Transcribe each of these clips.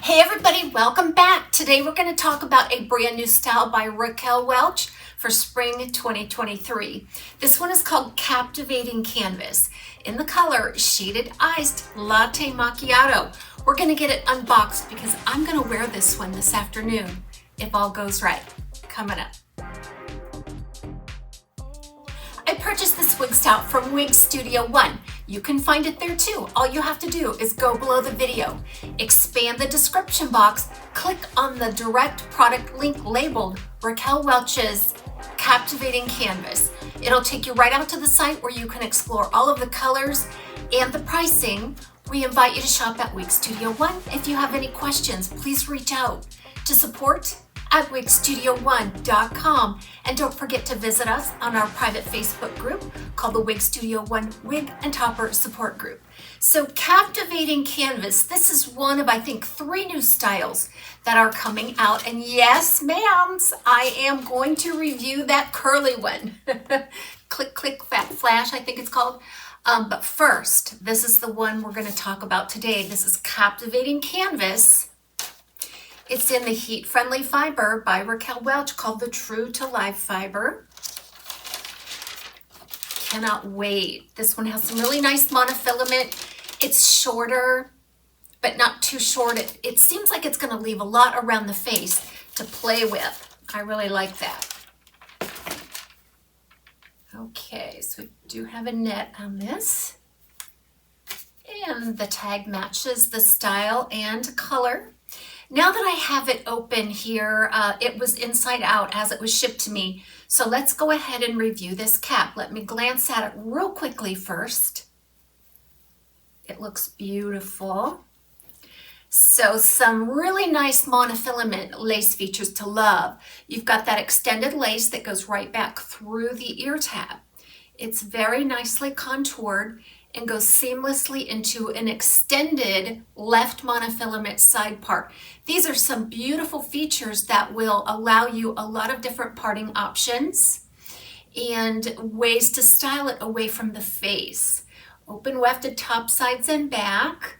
Hey everybody, welcome back. Today we're going to talk about a brand new style by Raquel Welch for spring 2023. This one is called Captivating Canvas in the color Shaded Iced Latte Macchiato. We're going to get it unboxed because I'm going to wear this one this afternoon if all goes right. Coming up. I purchased this wig style from Wig Studio One. You can find it there too. All you have to do is go below the video, expand the description box, click on the direct product link labeled Raquel Welch's Captivating Canvas. It'll take you right out to the site where you can explore all of the colors and the pricing. We invite you to shop at Wig Studio One. If you have any questions, please reach out to support at wigstudio1.com, and don't forget to visit us on our private Facebook group called the Wig Studio One Wig and Topper Support Group. So Captivating Canvas, this is one of I think 3 new styles that are coming out, and yes ma'ams, I am going to review that curly one. Click click flash I think it's called. But first, this is the one we're going to talk about today. This is Captivating Canvas. It's in the heat-friendly fiber by Raquel Welch called the True to Life fiber. Cannot wait. This one has some really nice monofilament. It's shorter, but not too short. It seems like it's going to leave a lot around the face to play with. I really like that. Okay, so we do have a net on this. And the tag matches the style and color. Now that I have it open here, it was inside out as it was shipped to me. So let's go ahead and review this cap. Let me glance at it real quickly first. It looks beautiful. So some really nice monofilament lace features to love. You've got that extended lace that goes right back through the ear tab. It's very nicely contoured and goes seamlessly into an extended left monofilament side part. These are some beautiful features that will allow you a lot of different parting options and ways to style it away from the face. Open wefted top, sides, and back,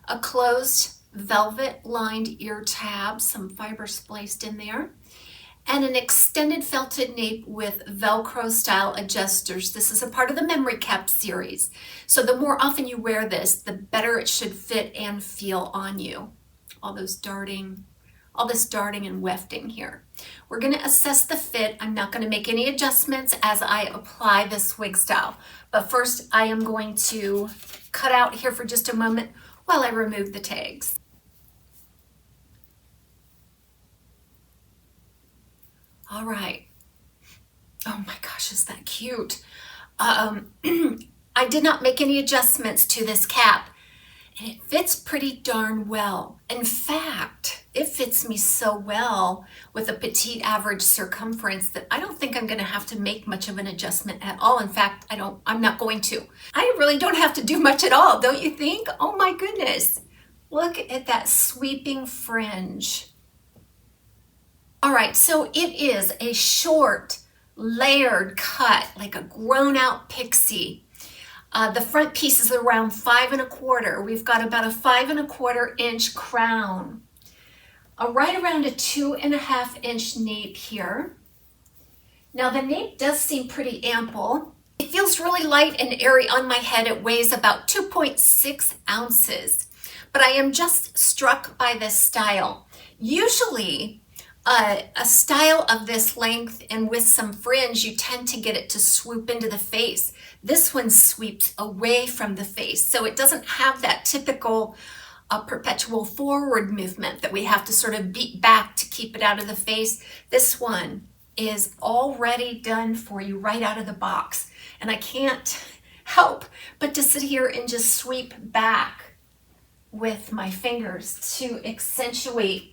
a closed velvet lined ear tab, some fiber spliced in there, and an extended felted nape with Velcro style adjusters. This is a part of the memory cap series. So the more often you wear this, the better it should fit and feel on you. All this darting and wefting here. We're going to assess the fit. I'm not going to make any adjustments as I apply this wig style. But first I am going to cut out here for just a moment while I remove the tags. All right. Oh my gosh, is that cute? I did not make any adjustments to this cap, and it fits pretty darn well. In fact, it fits me so well with a petite average circumference that I don't think I'm going to have to make much of an adjustment at all. In fact, I'm not going to. I really don't have to do much at all, don't you think? Oh my goodness. Look at that sweeping fringe. All right, so it is a short, layered cut, like a grown-out pixie. The front piece is around 5 1/4. We've got about a 5 1/4 inch crown, right around a 2 1/2 inch nape here. Now the nape does seem pretty ample. It feels really light and airy on my head. It weighs about 2.6 ounces, but I am just struck by this style. Usually, a style of this length and with some fringe, you tend to get it to swoop into the face. This one sweeps away from the face, so it doesn't have that typical perpetual forward movement that we have to sort of beat back to keep it out of the face. This one is already done for you right out of the box, and I can't help but to sit here and just sweep back with my fingers to accentuate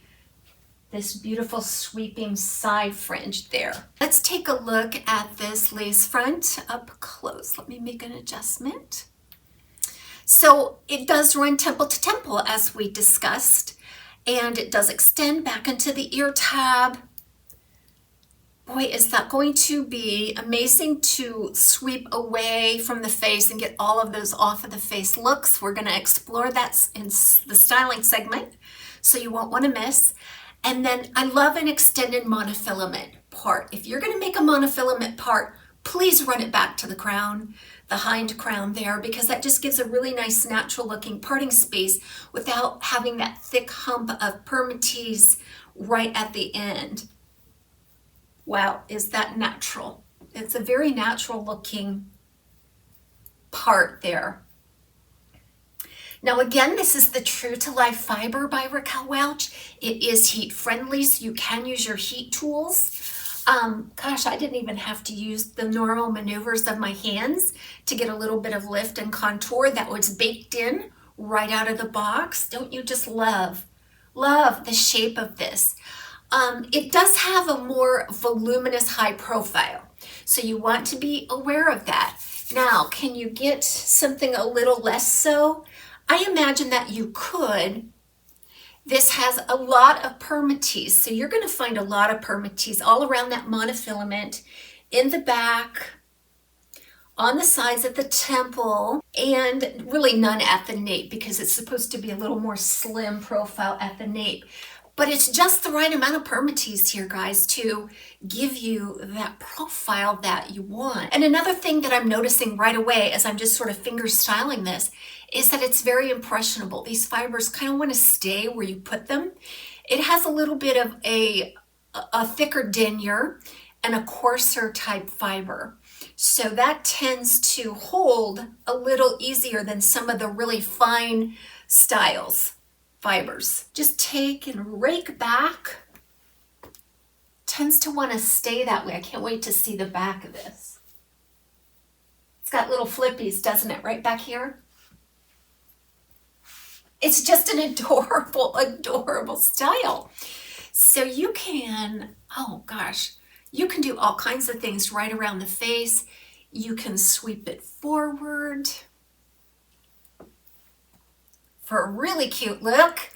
this beautiful sweeping side fringe there. Let's take a look at this lace front up close. Let me make an adjustment. So it does run temple to temple as we discussed, and it does extend back into the ear tab. Boy, is that going to be amazing to sweep away from the face and get all of those off of the face looks. We're going to explore that in the styling segment. so you won't want to miss. And then I love an extended monofilament part. If you're going to make a monofilament part, please run it back to the crown, the hind crown there, because that just gives a really nice natural looking parting space without having that thick hump of permatease right at the end. Wow, is that natural? It's a very natural looking part there. Now again, this is the True to Life fiber by Raquel Welch. It is heat friendly, so you can use your heat tools. Gosh, I didn't even have to use the normal maneuvers of my hands to get a little bit of lift and contour that was baked in right out of the box. Don't you just love the shape of this? It does have a more voluminous high profile, so you want to be aware of that. Now, can you get something a little less so? I imagine that you could. This has a lot of permatease, so you're going to find a lot of permatease all around that monofilament, in the back, on the sides of the temple, and really none at the nape because it's supposed to be a little more slim profile at the nape. But it's just the right amount of permatease here, guys, to give you that profile that you want. And another thing that I'm noticing right away as I'm just sort of finger styling this is that it's very impressionable. These fibers kind of want to stay where you put them. It has a little bit of a thicker denier and a coarser type fiber. So that tends to hold a little easier than some of the really fine styles fibers. Just take and rake back. Tends to want to stay that way. I can't wait to see the back of this. It's got little flippies, doesn't it, right back here? It's just an adorable, adorable style. So you can, oh gosh, you can do all kinds of things right around the face. You can sweep it forward for a really cute look.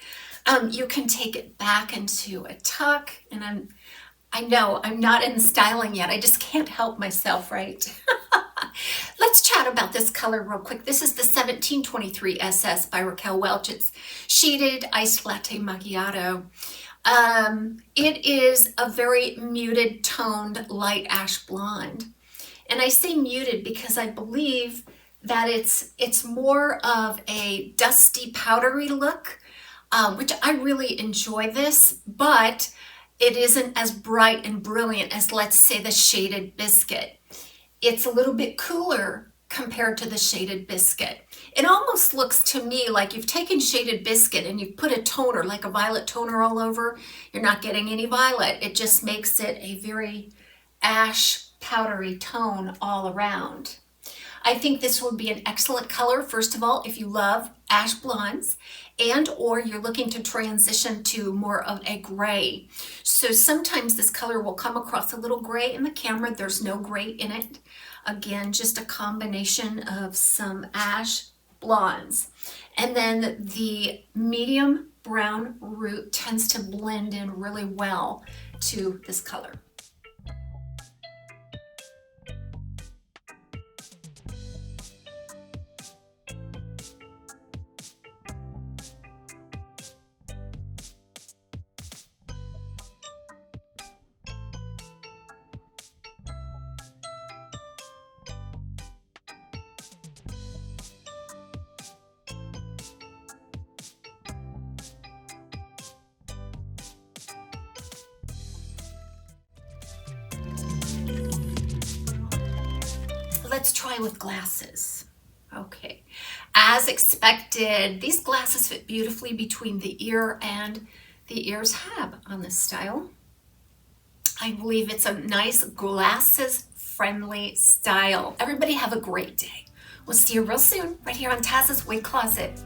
You can take it back into a tuck, and I know I'm not in styling yet. I just can't help myself, right? Let's chat about this color real quick. This is the 1723 SS by Raquel Welch. It's Shaded Iced Latte Macchiato. It is a very muted toned light ash blonde. And I say muted because I believe that it's more of a dusty powdery look, which I really enjoy this, but it isn't as bright and brilliant as, let's say, the Shaded Biscuit. It's a little bit cooler compared to the Shaded Biscuit. It almost looks to me like you've taken Shaded Biscuit and you've put a toner, like a violet toner all over. You're not getting any violet. It just makes it a very ash powdery tone all around. I think this would be an excellent color, first of all, if you love ash blondes and or you're looking to transition to more of a gray. So sometimes this color will come across a little gray in the camera. There's no gray in it. Again, just a combination of some ash blondes. And then the medium brown root tends to blend in really well to this color. Let's try with glasses. Okay, as expected, these glasses fit beautifully between the ear and the ears tab on this style. I believe it's a nice glasses friendly style. Everybody have a great day. We'll see you real soon right here on TAZSWIG Closet.